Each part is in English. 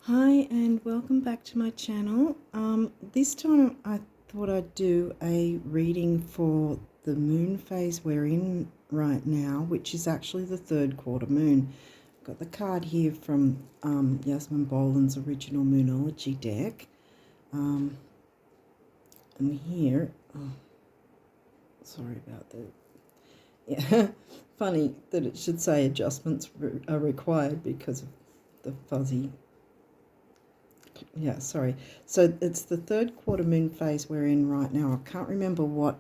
Hi and welcome back to my channel. This time I thought I'd do a reading for the moon phase we're in right now, which is actually the third quarter moon. I've got the card here from Yasmin Boland's original Moonology deck. And here, sorry about that. Yeah, funny that it should say adjustments are required because of the fuzzy. Yeah, sorry. So it's the third quarter moon phase we're in right now. I can't remember what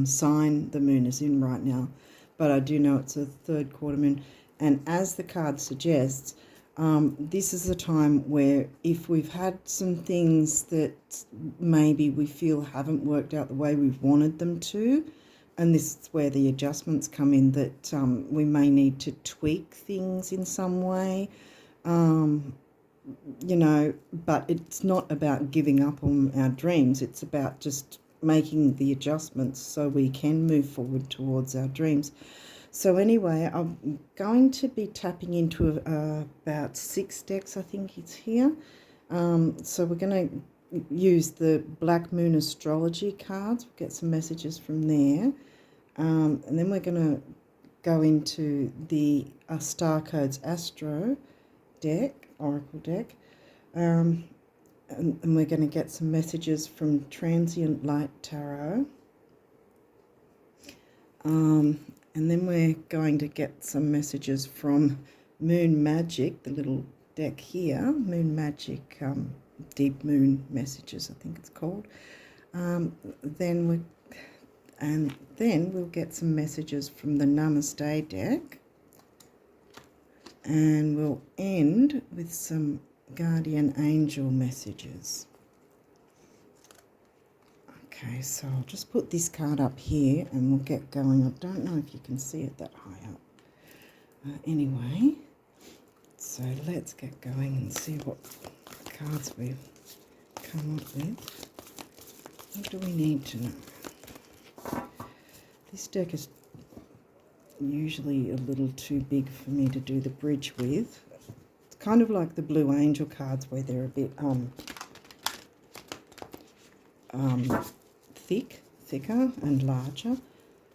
sign the moon is in right now, but I do know it's a third quarter moon. And as the card suggests, this is a time where if we've had some things that maybe we feel haven't worked out the way we've wanted them to, and this is where the adjustments come in, that we may need to tweak things in some way. But it's not about giving up on our dreams. It's about just making the adjustments so we can move forward towards our dreams. So anyway, I'm going to be tapping into about 6 decks, I think it's here. So we're going to use the Black Moon Astrology cards. We'll get some messages from there. And then we're going to go into the Starcodes Astro deck, Oracle deck, and we're going to get some messages from Transient Light Tarot, and then we're going to get some messages from Moon Magick, the little deck here, Moon Magick, Deep Moon Messages, I think it's called. Then we'll get some messages from the Namaste deck. And we'll end with some guardian angel messages. Okay, so I'll just put this card up here and we'll get going. I don't know if you can see it that high up. Anyway, so let's get going and see what cards we've come up with. What do we need to know? This deck is usually a little too big for me to do the bridge with. It's kind of like the Blue Angel cards where they're a bit thicker and larger.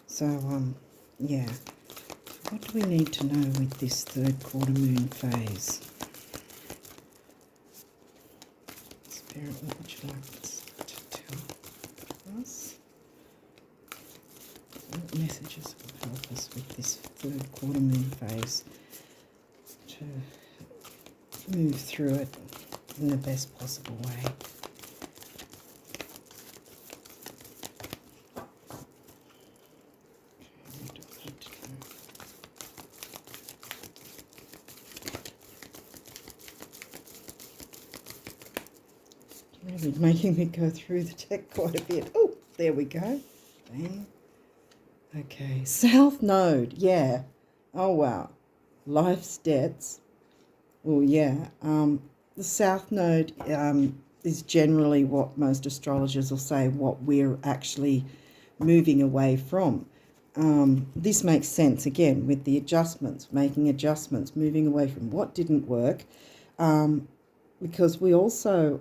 So yeah, what do we need to know with this third quarter moon phase? Spirit, what would you like to tell us? What messages will help us with this third quarter moon phase to move through it in the best possible way? Really making me go through the deck quite a bit. Oh, there we go. Bang. Okay, South Node, yeah. Oh, wow. Life's debts. Well, yeah. The South Node is generally what most astrologers will say what we're actually moving away from. This makes sense, again, with the adjustments, making adjustments, moving away from what didn't work. Because we also,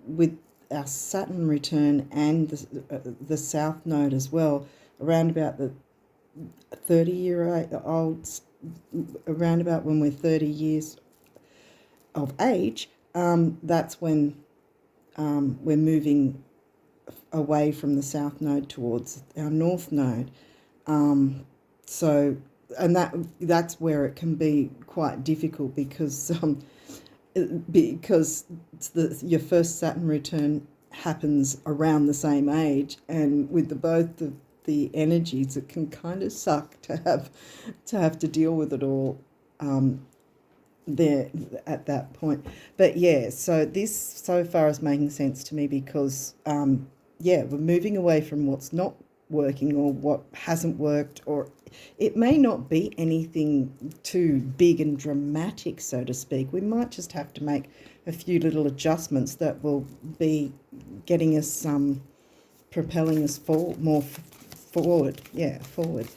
with our Saturn return and the South Node as well, around about the 30-year-old, around about when we're 30 years of age, that's when we're moving away from the South Node towards our North Node. So, and that's where it can be quite difficult because your first Saturn return happens around the same age, and with both of the energies, it can kind of suck to have to deal with it all there at that point. But yeah, so this so far is making sense to me because we're moving away from what's not working or what hasn't worked, or it may not be anything too big and dramatic, so to speak. We might just have to make a few little adjustments that will be getting us propelling us forward. Forward.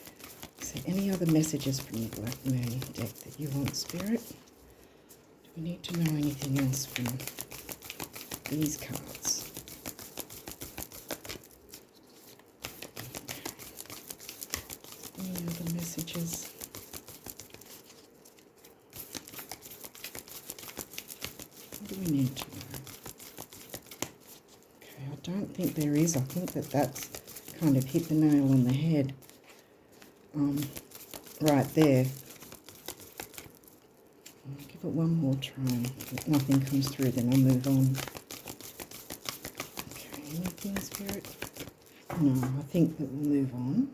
So any other messages from the Black Moon deck that you want, Spirit, to We need to know anything else from these cards. Any other messages? What do we need to know? Okay, I don't think there is. I think that's kind of hit the nail on the head. Right there. I'll give it one more try. If nothing comes through, then I'll move on. Okay, anything, Spirit? No, I think that we'll move on.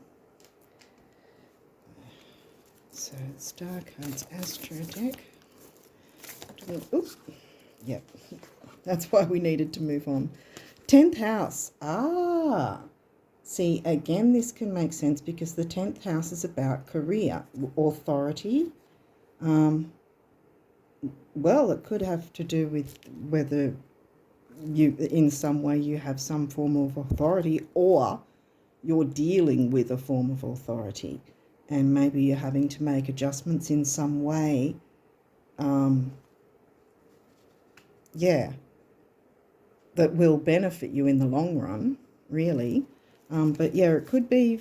So, Starcodes Astro deck. Oop. Yep, that's why we needed to move on. 10th house. Ah, see, again, this can make sense because the 10th house is about career, authority. Well, it could have to do with whether you, in some way, you have some form of authority, or you're dealing with a form of authority, and maybe you're having to make adjustments in some way. Yeah, that will benefit you in the long run, really. But yeah, it could be,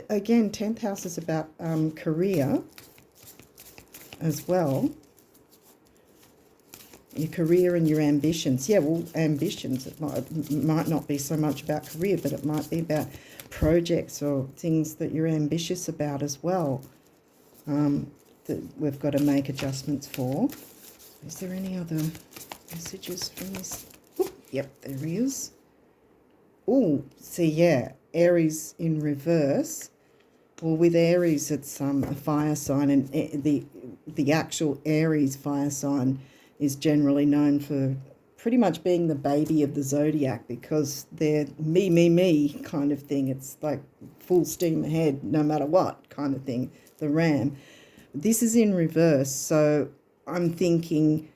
again, 10th house is about career as well. Your career and your ambitions. Yeah, well, ambitions, it might not be so much about career, but it might be about projects or things that you're ambitious about as well, that we've got to make adjustments for. Is there any other messages from this? Ooh, yep, there is. Oh, see, yeah, Aries in reverse. Well, with Aries, it's a fire sign, and the actual Aries fire sign is generally known for pretty much being the baby of the zodiac, because they're me kind of thing. It's like full steam ahead, no matter what kind of thing, the ram. This is in reverse, so I'm thinking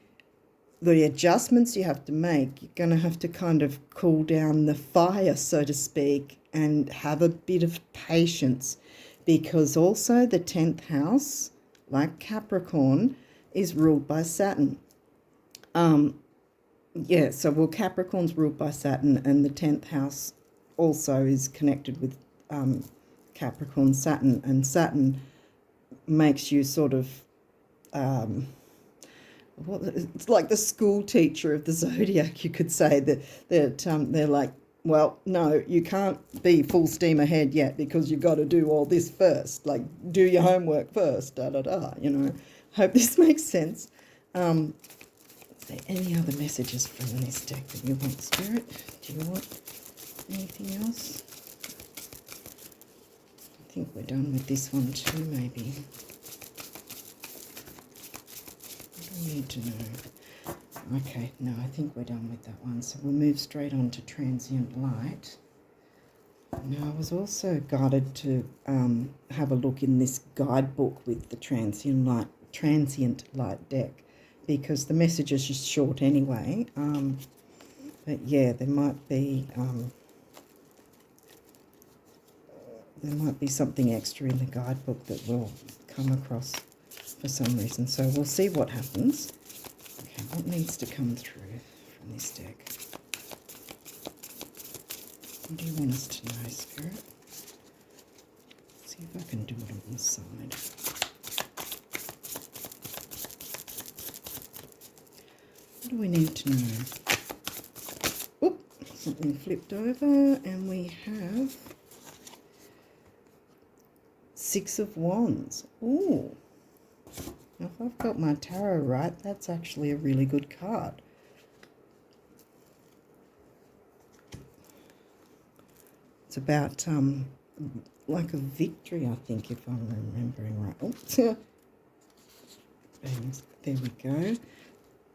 the adjustments you have to make, you're going to have to kind of cool down the fire, so to speak, and have a bit of patience, because also the 10th house, like Capricorn, is ruled by Saturn. Yeah, so well, Capricorn's ruled by Saturn, and the 10th house also is connected with Capricorn, Saturn, and Saturn makes you sort of, it's like the school teacher of the zodiac, you could say, that they're like, well, no, you can't be full steam ahead yet because you've got to do all this first, like do your homework first, you know. Hope this makes sense. Is there any other messages from this deck that you want, Spirit? Do you want anything else? I think we're done with this one too, maybe. What do we need to know? Okay, no, I think we're done with that one. So we'll move straight on to Transient Light. Now, I was also guided to have a look in this guidebook with the Transient Light deck, because the message is just short anyway. But yeah, there might be something extra in the guidebook that we'll come across for some reason. So we'll see what happens. Okay, what needs to come through from this deck? What do you want us to know, Spirit? See if I can do it on the side. What do we need to know? Oop, something flipped over, and we have Six of Wands. Ooh. Now, if I've got my tarot right, that's actually a really good card. It's about like a victory, I think, if I'm remembering right. Oh, and there we go.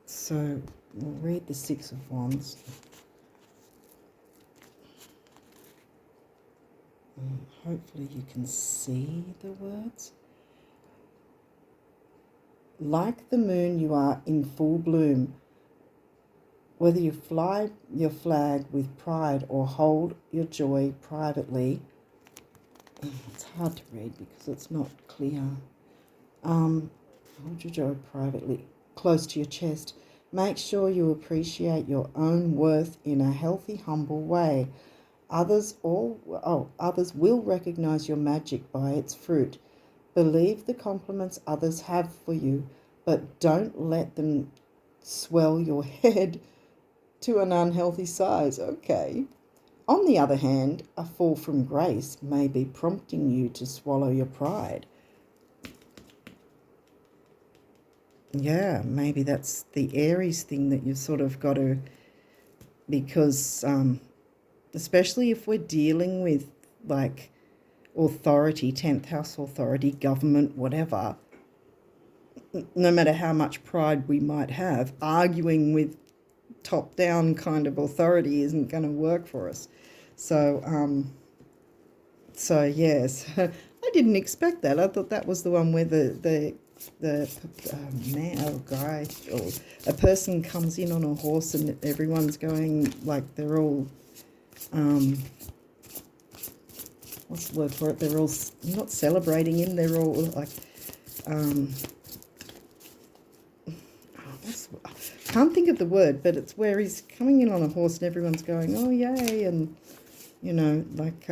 So we'll read the Six of Wands. Hopefully you can see the words. Like the moon, you are in full bloom. Whether you fly your flag with pride or hold your joy privately. It's hard to read because it's not clear. Hold your joy privately. close to your chest. Make sure you appreciate your own worth in a healthy, humble way. Others will recognize your magic by its fruit. Believe the compliments others have for you, but don't let them swell your head to an unhealthy size. Okay. On the other hand, a fall from grace may be prompting you to swallow your pride. Yeah, maybe that's the Aries thing that you've sort of got to, because especially if we're dealing with like authority, 10th house authority, government, whatever, no matter how much pride we might have, arguing with top-down kind of authority isn't going to work for us. So yes, I didn't expect that. I thought that was the one where the man or guy or a person comes in on a horse and everyone's going like they're all what's the word for it? They're all not celebrating him. They're all like I can't think of the word, but it's where he's coming in on a horse and everyone's going, oh yay, and you know, like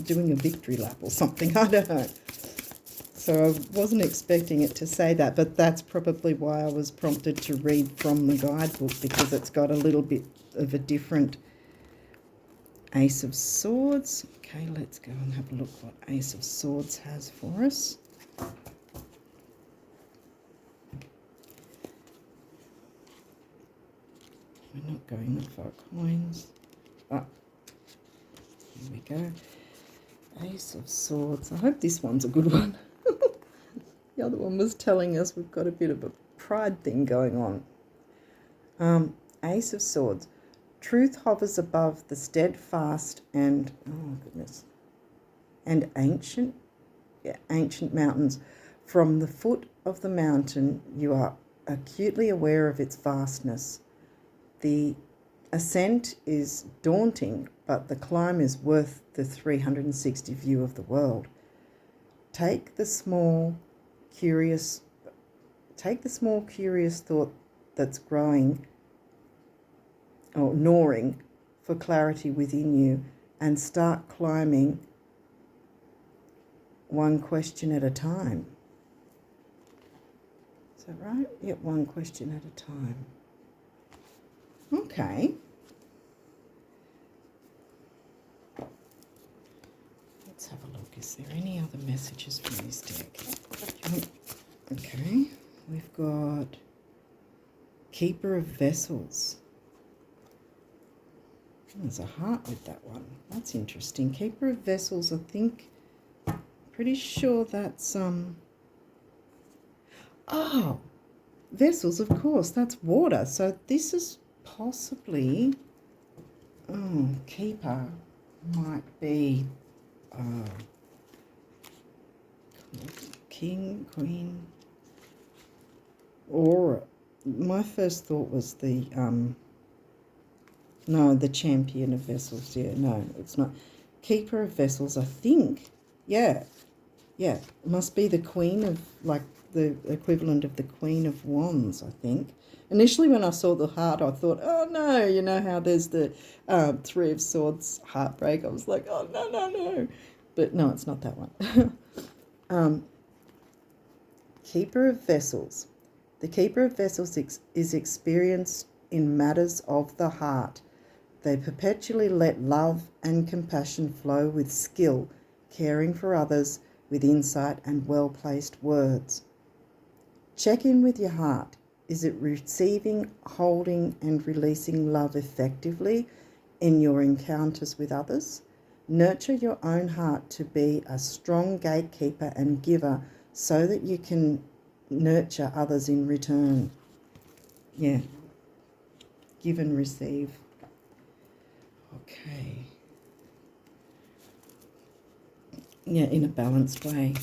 doing a victory lap or something. I don't know. So I wasn't expecting it to say that, but that's probably why I was prompted to read from the guidebook, because it's got a little bit of a different Ace of Swords. Okay, let's go and have a look what Ace of Swords has for us. We're not going that far. Coins. Ah, here we go. Ace of Swords. I hope this one's a good one. The other one was telling us we've got a bit of a pride thing going on. Ace of Swords. Truth hovers above the steadfast and, oh goodness, and ancient mountains. From the foot of the mountain, you are acutely aware of its vastness. The ascent is daunting, but the climb is worth the 360 view of the world. Take the small, curious thought that's growing or gnawing for clarity within you and start climbing one question at a time. Is that right? Yeah, one question at a time. Okay. Let's have a look. Is there any other messages from this deck? Okay. We've got Keeper of Vessels. There's a heart with that one. That's interesting. Keeper of Vessels, I think, pretty sure that's, oh, vessels, of course, that's water. So this is possibly, Keeper might be King, Queen, or my first thought was the, no, the Champion of Vessels. Yeah, no, it's not. Keeper of Vessels, I think. Yeah. It must be the Queen of, like, the equivalent of the Queen of Wands, I think. Initially, when I saw the heart, I thought, oh, no, you know how there's the Three of Swords heartbreak. I was like, oh, no. But no, it's not that one. Keeper of Vessels. The Keeper of Vessels is experienced in matters of the heart. They perpetually let love and compassion flow with skill, caring for others with insight and well-placed words. Check in with your heart. Is it receiving, holding and releasing love effectively in your encounters with others? Nurture your own heart to be a strong gatekeeper and giver so that you can nurture others in return. Yeah. Give and receive. Okay. Yeah, in a balanced way.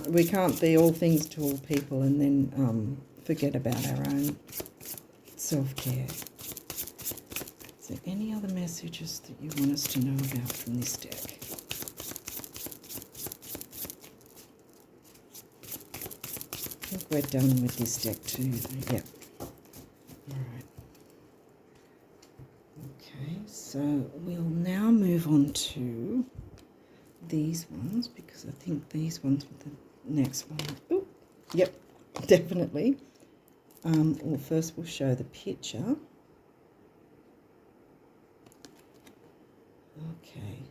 We can't be all things to all people and then forget about our own self-care. Is there any other messages that you want us to know about from this deck? we're done with this deck too. Yeah. Alright. Okay, so we'll now move on to these ones, because I think these ones were the next one. Oh, yep, definitely. Well, first we'll show the picture. Okay.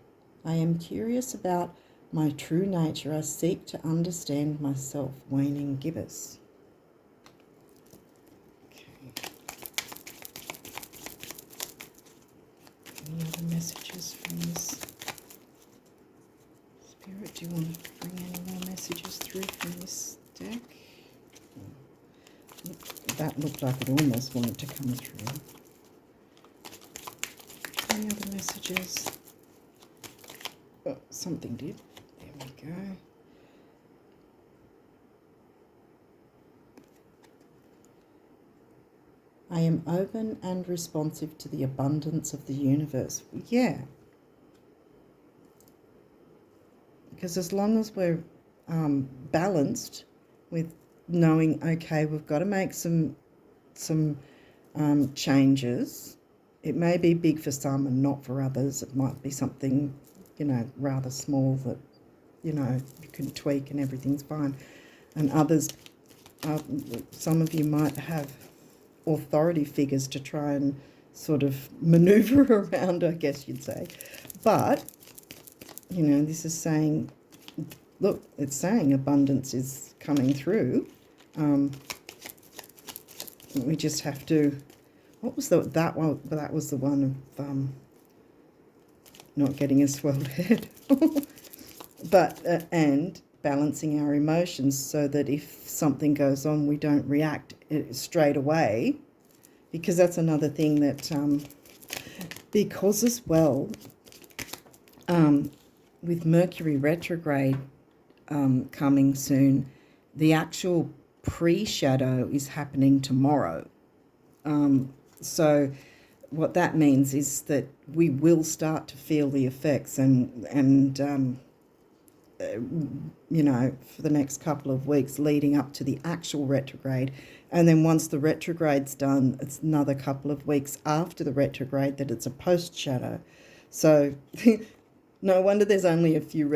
I am curious about my true nature. I seek to understand myself. Waning gibbous. Okay. Any other messages from this? Spirit, do you want to bring any more messages through from this deck? That looked like it almost wanted to come through. Any other messages? Oh, something did. There we go. I am open and responsive to the abundance of the universe. Yeah. Because as long as we're balanced with knowing, okay, we've got to make some changes. It may be big for some and not for others. It might be something, you know, rather small that, you know, you can tweak and everything's fine. And others, some of you might have authority figures to try and sort of maneuver around, I guess you'd say. But, you know, this is saying, look, it's saying abundance is coming through. We just have to, what was that one? That was the one of not getting a swelled head. But, and balancing our emotions so that if something goes on, we don't react straight away. Because that's another thing that, because as well, with Mercury retrograde coming soon, the actual pre-shadow is happening tomorrow. So what that means is that we will start to feel the effects and you know, for the next couple of weeks leading up to the actual retrograde. And then once the retrograde's done, it's another couple of weeks after the retrograde that it's a post-shadow. So no wonder there's only a few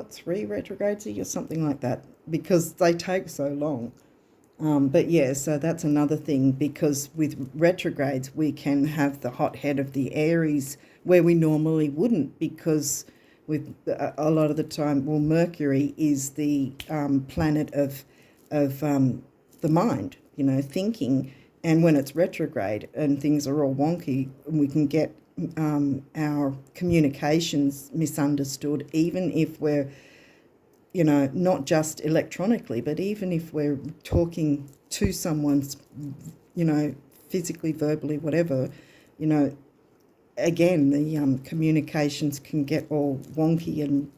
three retrogrades a year, something like that, because they take so long. But yeah, so that's another thing, because with retrogrades we can have the hot head of the Aries where we normally wouldn't, because with a lot of the time, well, Mercury is the planet of the mind, you know, thinking. And when it's retrograde and things are all wonky, we can get our communications misunderstood, even if we're, you know, not just electronically, but even if we're talking to someone, you know, physically, verbally, whatever, you know, again, the communications can get all wonky, and,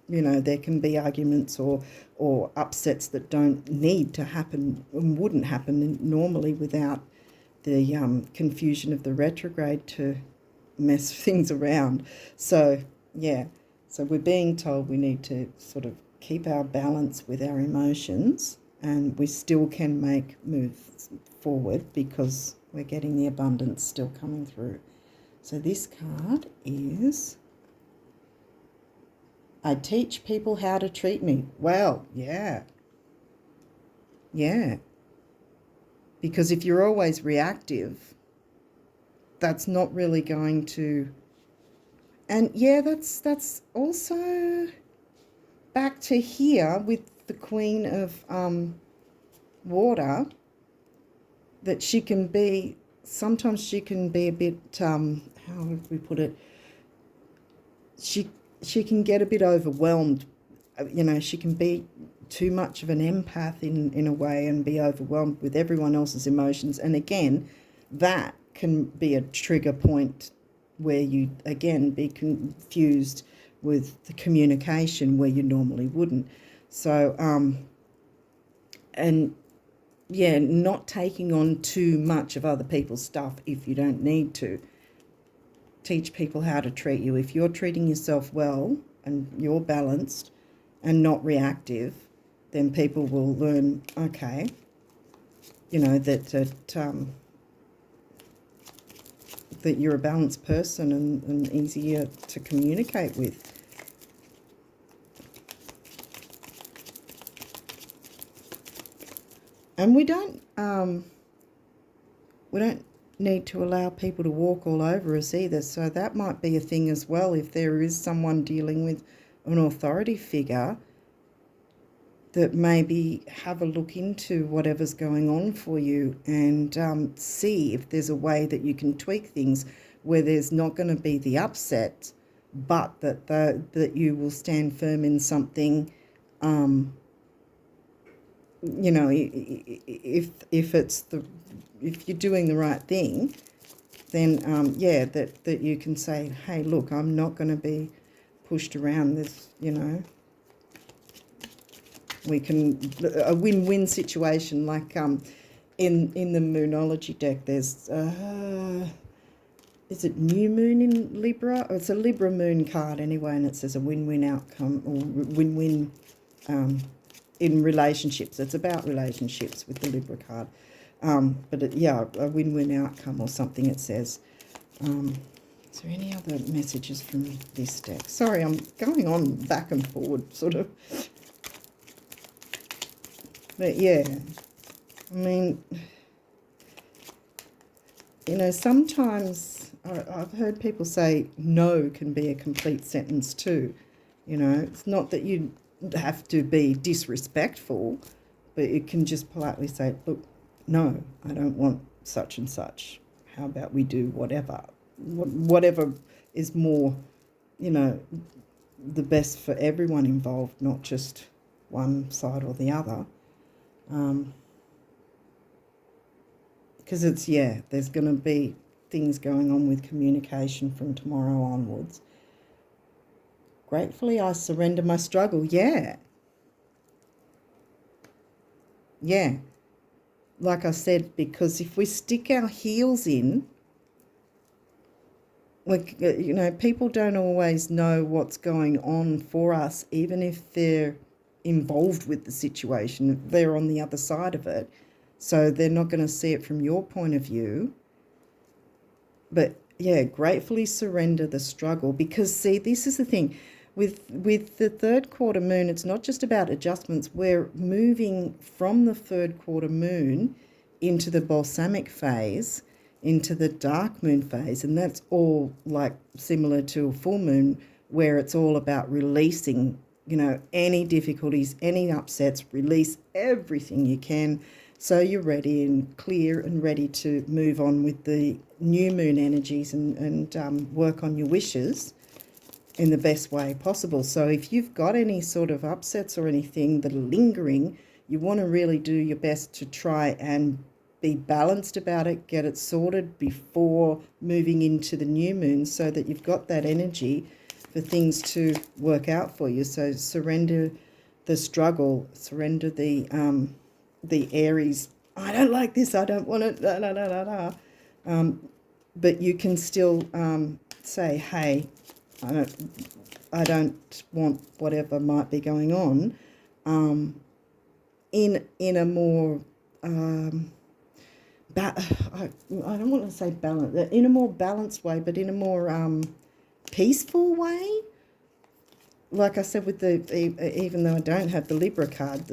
you know, there can be arguments or upsets that don't need to happen and wouldn't happen normally without the confusion of the retrograde to mess things around. So, yeah, so we're being told we need to sort of keep our balance with our emotions, and we still can make moves forward because we're getting the abundance still coming through. So this card is, I teach people how to treat me. Well, yeah. Yeah. Because if you're always reactive, that's not really going to, and yeah, that's also back to here with the Queen of Water, that she can be, sometimes she can be a bit, how would we put it, she can get a bit overwhelmed, you know, she can be too much of an empath in a way and be overwhelmed with everyone else's emotions. And again, that can be a trigger point where you, again, be confused with the communication where you normally wouldn't. So, and yeah, not taking on too much of other people's stuff if you don't need to. Teach people how to treat you. If you're treating yourself well and you're balanced and not reactive, then people will learn, okay, you know, that you're a balanced person and easier to communicate with. And we don't need to allow people to walk all over us either. So that might be a thing as well. If there is someone dealing with an authority figure, that maybe have a look into whatever's going on for you and see if there's a way that you can tweak things where there's not going to be the upset, but that you will stand firm in something. You know, if you're doing the right thing, then yeah, that you can say, hey, look, I'm not going to be pushed around this, you know. We can, a win-win situation, like in the Moonology deck, there's, is it New Moon in Libra? Oh, it's a Libra Moon card anyway, and it says a win-win outcome, or win-win in relationships. It's about relationships with the Libra card. But yeah, a win-win outcome or something it says. Is there any other messages from this deck? Sorry, I'm going on back and forward, sort of. But yeah, I mean, you know, sometimes I've heard people say no can be a complete sentence too. You know, it's not that you have to be disrespectful, but you can just politely say, look, no, I don't want such and such. How about we do whatever? Whatever is more, you know, the best for everyone involved, not just one side or the other. Because it's, yeah, there's going to be things going on with communication from tomorrow onwards. Gratefully, I surrender my struggle. Yeah. Yeah. Like I said, because if we stick our heels in, like, you know, people don't always know what's going on for us, even if they're involved with the situation. They're on the other side of it, so they're not going to see it from your point of view. But yeah, gratefully surrender the struggle, because see, this is the thing with the third quarter moon. It's not just about adjustments. We're moving from the third quarter moon into the balsamic phase, into the dark moon phase, and that's all like similar to a full moon, where it's all about releasing, you know, any difficulties, any upsets. Release everything you can, so you're ready and clear and ready to move on with the new moon energies and work on your wishes in the best way possible. So if you've got any sort of upsets or anything that are lingering, you want to really do your best to try and be balanced about it, get it sorted before moving into the new moon, so that you've got that energy for things to work out for you. So surrender the struggle, surrender the Aries, I don't like this, I don't want it, da, da, da, da, da. But you can still say, hey, I don't want whatever might be going on, in a more I don't want to say balance, in a more balanced way, but in a more peaceful way. Like I said, with even though I don't have the Libra card,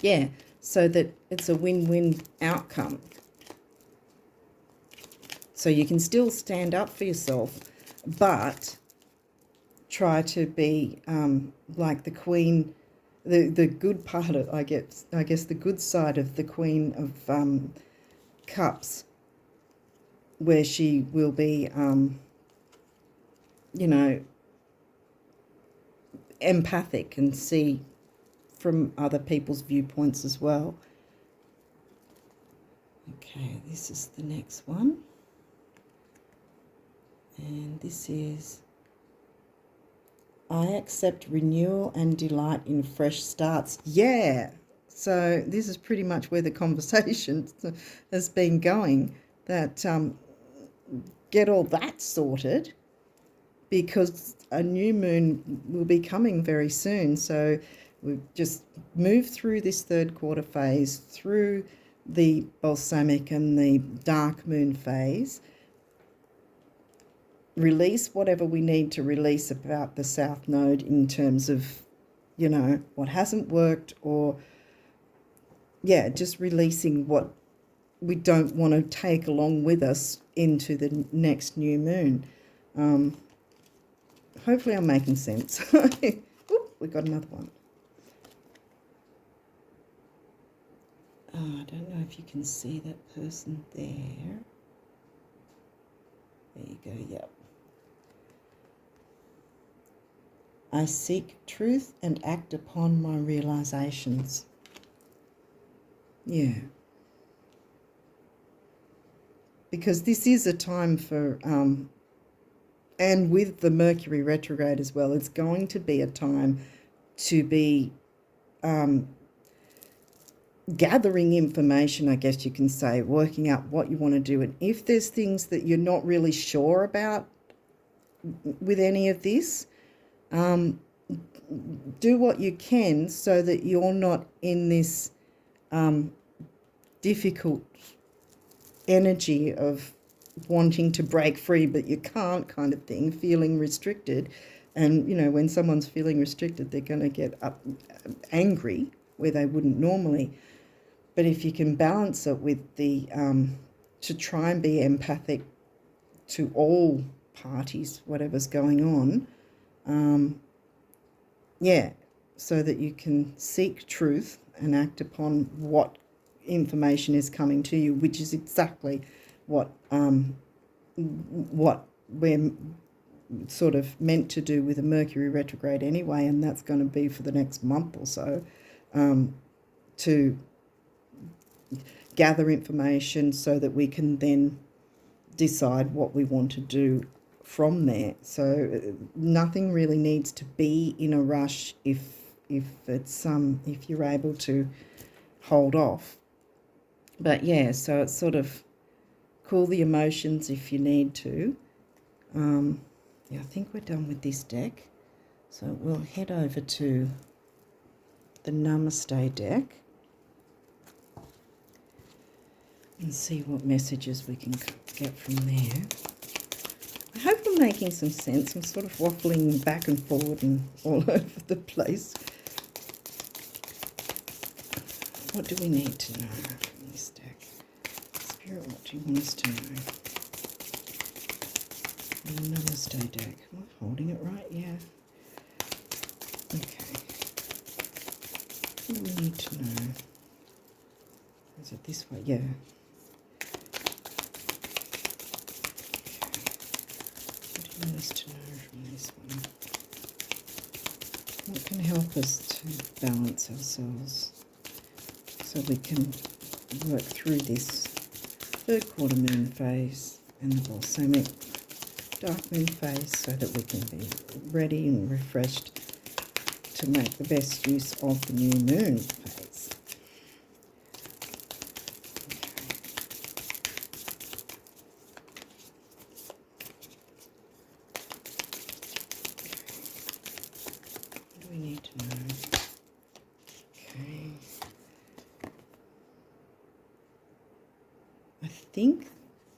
yeah, so that it's a win-win outcome. So you can still stand up for yourself, but try to be like the Queen, the good part of, I guess the good side of the Queen of Cups, where she will be, you know, empathic and see from other people's viewpoints as well. Okay, this is the next one. And this is, I accept renewal and delight in fresh starts. Yeah. So this is pretty much where the conversation has been going, that get all that sorted, because a new moon will be coming very soon. So We've just moved through this third quarter phase, through the balsamic and the dark moon phase. Release whatever we need to release about the South Node in terms of, you know, what hasn't worked, or, yeah, just releasing what we don't want to take along with us into the next new moon. Hopefully I'm making sense. Oop, we got another one. Oh, I don't know if you can see that person there. There you go, yep. I seek truth and act upon my realizations. Yeah. Because this is a time for, and with the Mercury retrograde as well, it's going to be a time to be gathering information, I guess you can say, working out what you want to do. And if there's things that you're not really sure about with any of this, do what you can so that you're not in this difficult energy of wanting to break free but you can't kind of thing, feeling restricted. And, you know, when someone's feeling restricted, they're going to get angry where they wouldn't normally. But if you can balance it with the, to try and be empathic to all parties, whatever's going on, yeah, so that you can seek truth and act upon what information is coming to you, which is exactly what we're sort of meant to do with a Mercury retrograde anyway, and that's going to be for the next month or so, to gather information so that we can then decide what we want to do from there. So nothing really needs to be in a rush if it's if you're able to hold off. But yeah, so it's sort of cool the emotions if you need to. Yeah, I think we're done with this deck. So we'll head over to the Namaste deck and see what messages we can get from there. I hope I'm making some sense. I'm sort of waffling back and forward and all over the place. What do we need to know from this deck? Spirit, what do you want us to know? The Namaste deck. Am I holding it right? Yeah. Okay. What do we need to know? Is it this way? Yeah. Us to know from this one. What can help us to balance ourselves so we can work through this third quarter moon phase and the balsamic dark moon phase so that we can be ready and refreshed to make the best use of the new moon phase.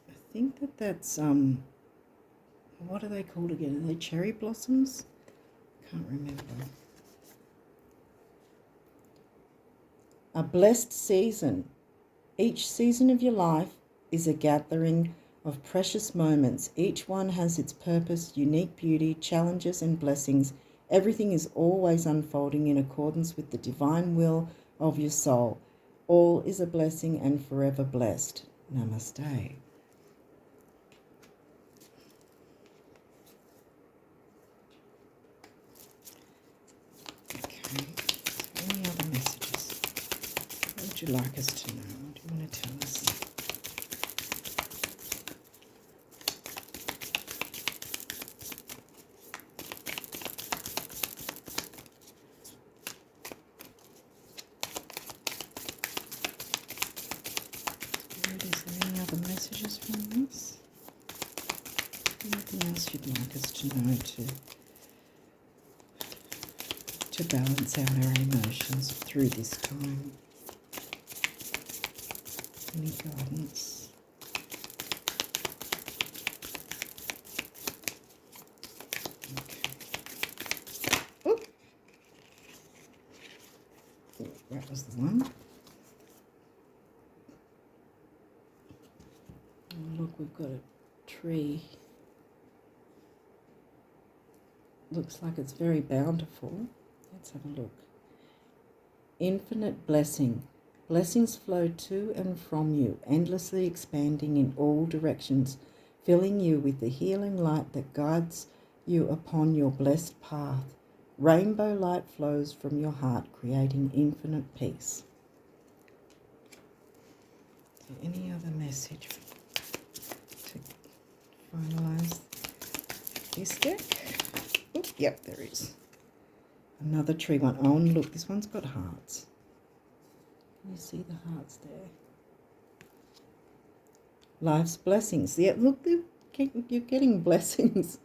I think that's what are they called again? Are they cherry blossoms? Can't remember. A blessed season. Each season of your life is a gathering of precious moments. Each one has its purpose, unique beauty, challenges and blessings. Everything is always unfolding in accordance with the divine will of your soul. All is a blessing and forever blessed. Namaste. Okay, any other messages? What would you like us to know? What do you want to tell us? Messages from this? Anything else you'd like us to know to balance out our emotions through this time. Any guidance? Okay. Oh, that was the one. Oh, look, we've got a tree. Looks like it's very bountiful. Let's have a look. Infinite blessing. Blessings flow to and from you, endlessly expanding in all directions, filling you with the healing light that guides you upon your blessed path. Rainbow light flows from your heart, creating infinite peace. So any other message to finalise this deck? Oh, yep, there is. Another tree one. Oh, and look, this one's got hearts. Can you see the hearts there? Life's blessings. Yeah, look, you're getting blessings.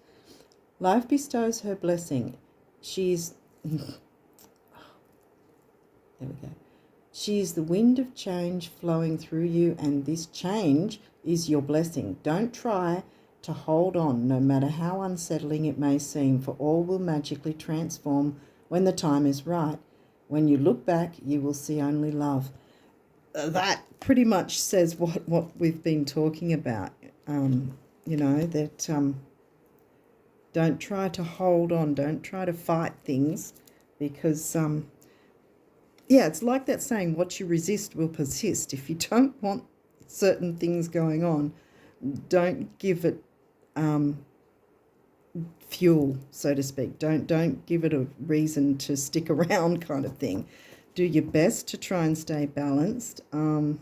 Life bestows her blessing. She's... there we go. She is the wind of change flowing through you, and this change is your blessing. Don't try to hold on, no matter how unsettling it may seem, for all will magically transform when the time is right. When you look back, you will see only love. That pretty much says what we've been talking about. You know, that don't try to hold on, don't try to fight things, because, yeah, it's like that saying, what you resist will persist. If you don't want certain things going on, don't give it fuel, so to speak. Don't give it a reason to stick around, kind of thing. Do your best to try and stay balanced, and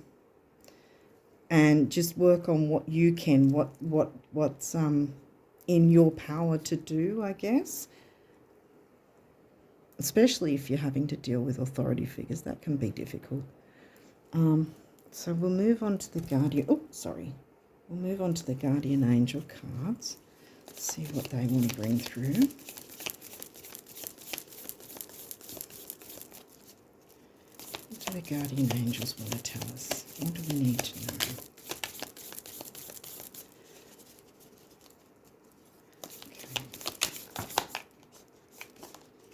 just work on what you can, what's in your power to do, I guess. Especially if you're having to deal with authority figures, that can be difficult. So we'll move on to the guardian. Oh, sorry. We'll move on to the guardian angel cards. See what they want to bring through. What do the guardian angels want to tell us? What do we need to know?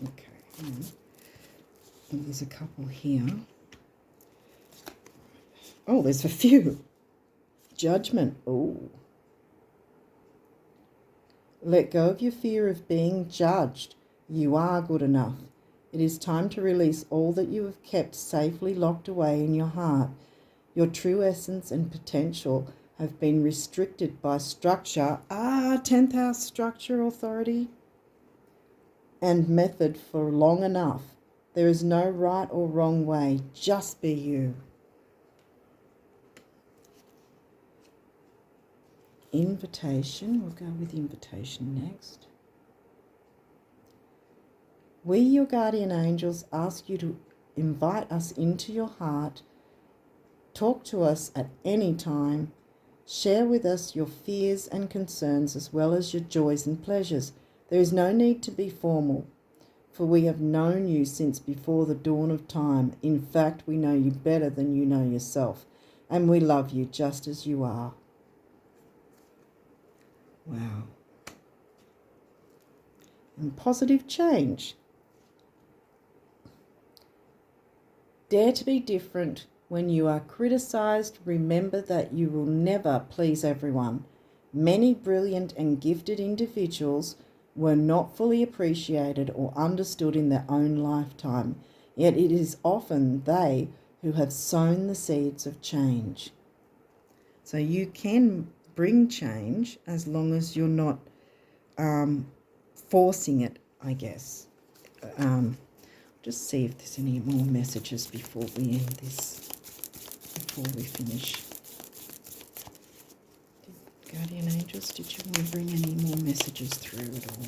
Okay. And there's a couple here. Oh, there's a few. Judgment. Oh. Let go of your fear of being judged. You are good enough. It is time to release all that you have kept safely locked away in your heart. Your true essence and potential have been restricted by structure. 10th house structure, authority, and method for long enough. There is no right or wrong way. Just be you. Invitation. We'll go with invitation next. We, your guardian angels, ask you to invite us into your heart. Talk to us at any time. Share with us your fears and concerns as well as your joys and pleasures. There is no need to be formal, for we have known you since before the dawn of time. In fact, we know you better than you know yourself, and we love you just as you are. Wow. And positive change. Dare to be different. When you are criticized, remember that you will never please everyone. Many brilliant and gifted individuals were not fully appreciated or understood in their own lifetime, yet it is often they who have sown the seeds of change. So you can bring change as long as you're not forcing it, I guess. Just see if there's any more messages before we end this, before we finish. Guardian angels, did you want to bring any more messages through at all?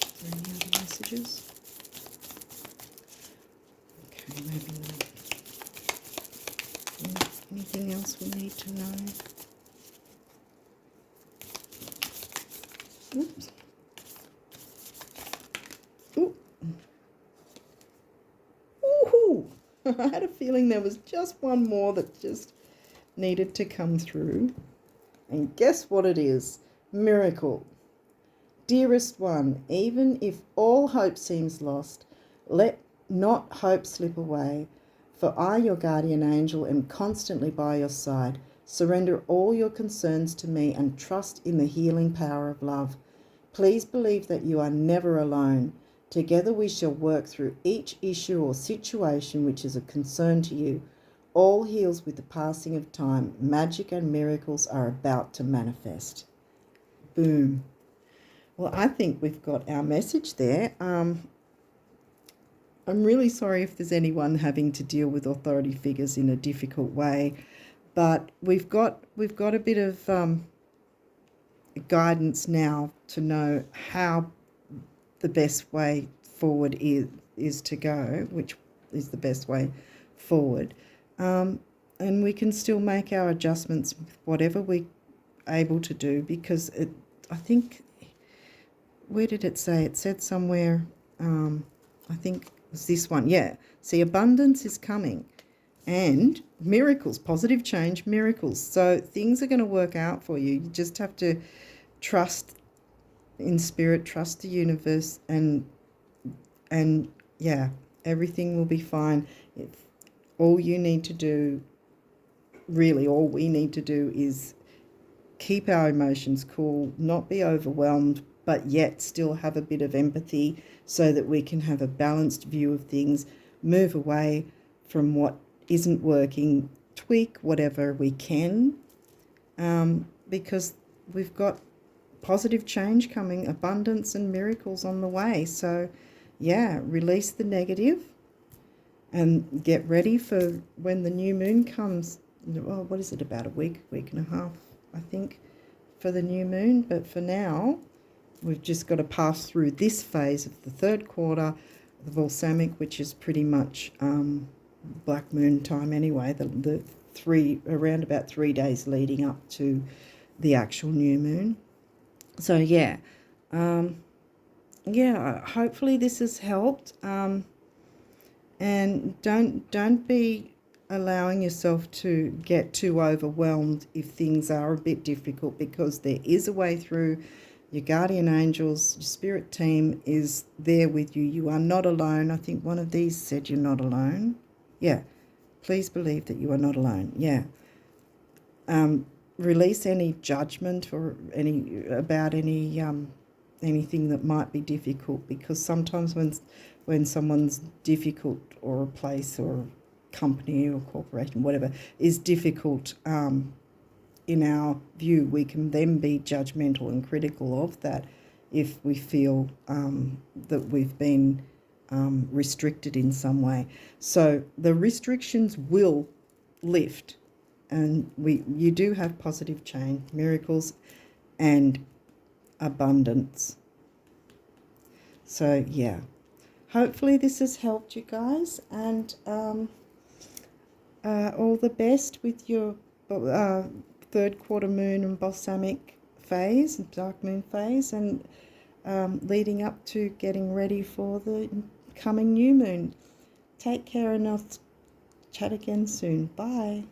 Is there any other messages? Okay, maybe not. Anything else we need to know? Oops. I had a feeling there was just one more that just needed to come through. And guess what it is? Miracle. Dearest one, even if all hope seems lost, let not hope slip away, for I, your guardian angel, am constantly by your side. Surrender all your concerns to me and trust in the healing power of love. Please believe that you are never alone. Together we shall work through each issue or situation which is a concern to you. All heals with the passing of time. Magic and miracles are about to manifest. Boom. Well, I think we've got our message there. I'm really sorry if there's anyone having to deal with authority figures in a difficult way, but we've got a bit of guidance now to know how the best way forward is to go, which is the best way forward, and we can still make our adjustments with whatever we're able to do, because I think, where did it say? It said somewhere, I think it was this one. Yeah. See, abundance is coming and miracles, positive change, miracles. So things are going to work out for you. You just have to trust in spirit, trust the universe, and yeah, everything will be fine. All you need to do, really all we need to do, is keep our emotions cool, not be overwhelmed, but yet still have a bit of empathy so that we can have a balanced view of things, move away from what isn't working, tweak whatever we can, because we've got positive change coming, abundance and miracles on the way. So, yeah, release the negative and get ready for when the new moon comes. Well, what is it, about a week and a half, I think, for the new moon. But for now, we've just got to pass through this phase of the third quarter, the Balsamic, which is pretty much black moon time anyway, the around about 3 days leading up to the actual new moon. So yeah, hopefully this has helped, and don't be allowing yourself to get too overwhelmed if things are a bit difficult, because there is a way through. Your guardian angels, your spirit team is there with you. You are not alone. I think one of these said you're not alone. Yeah, please believe that you are not alone. Yeah. Release any judgment or about anything that might be difficult, because sometimes when someone's difficult, or a place or company or corporation, whatever, is difficult, in our view, we can then be judgmental and critical of that if we feel that we've been restricted in some way. So the restrictions will lift, and you do have positive change, miracles and abundance. So yeah, hopefully this has helped you guys, and all the best with your third quarter moon and balsamic phase, dark moon phase, and leading up to getting ready for the coming new moon. Take care, and I'll chat again soon. Bye.